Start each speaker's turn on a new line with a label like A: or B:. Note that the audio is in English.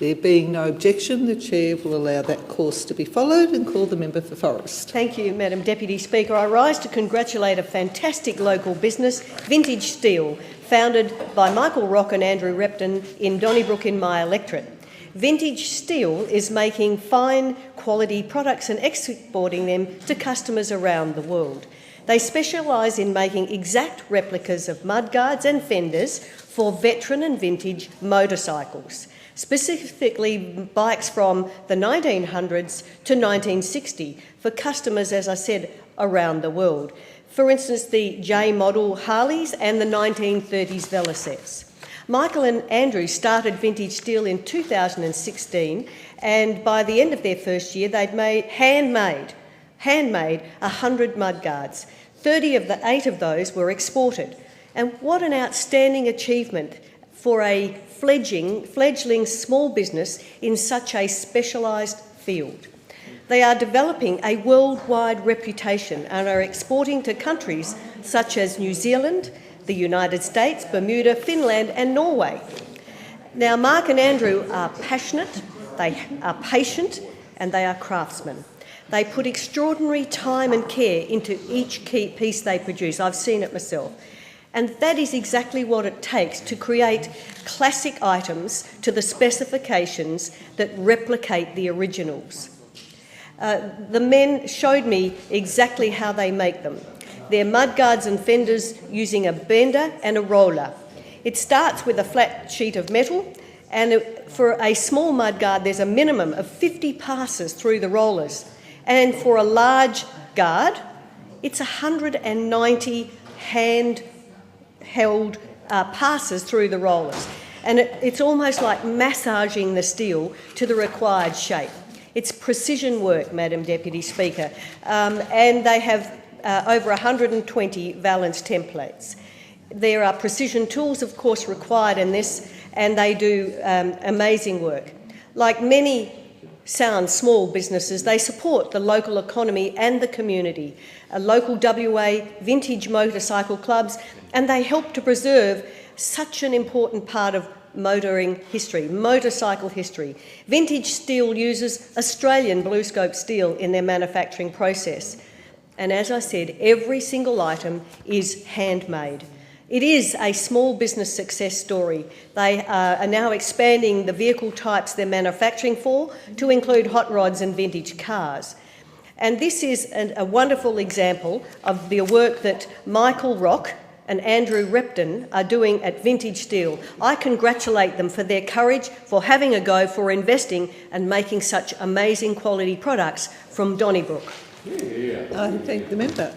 A: There being no objection, the Chair will allow that course to be followed and call the member for Forrest.
B: Thank you, Madam Deputy Speaker. I rise to congratulate a fantastic local business, Vintage Steel, founded by Michael Rock and Andrew Repton in Donnybrook in my electorate. Vintage Steel is making fine quality products and exporting them to customers around the world. They specialise in making exact replicas of mudguards and fenders for veteran and vintage motorcycles, specifically bikes from the 1900s to 1960 for customers, as I said, around the world. For instance, the J model Harleys and the 1930s Velocets. Michael and Andrew started Vintage Steel in 2016, and by the end of their first year, they'd handmade 100 mudguards. 38 of those were exported. And what an outstanding achievement for a fledgling small business in such a specialised field. They are developing a worldwide reputation and are exporting to countries such as New Zealand, the United States, Bermuda, Finland and Norway. Now, Mark and Andrew are passionate, they are patient and they are craftsmen. They put extraordinary time and care into each key piece they produce. I've seen it myself. And that is exactly what it takes to create classic items to the specifications that replicate the originals. The men showed me exactly how they make them. They're mudguards and fenders using a bender and a roller. It starts with a flat sheet of metal, and for a small mudguard there's a minimum of 50 passes through the rollers. And for a large guard, it's 190 hand-held passes through the rollers. And it's almost like massaging the steel to the required shape. It's precision work, Madam Deputy Speaker, and they have over 120 valance templates. There are precision tools, of course, required in this, and they do amazing work. Like many sound small businesses, they support the local economy and the community, local WA vintage motorcycle clubs, and they help to preserve such an important part of motoring history, motorcycle history. Vintage Steel uses Australian BlueScope steel in their manufacturing process. And as I said, every single item is handmade. It is a small business success story. They are now expanding the vehicle types they're manufacturing for to include hot rods and vintage cars. And this is a wonderful example of the work that Michael Rock and Andrew Repton are doing at Vintage Steel. I congratulate them for their courage, for having a go, for investing and making such amazing quality products from Donnybrook.
A: I thank the member.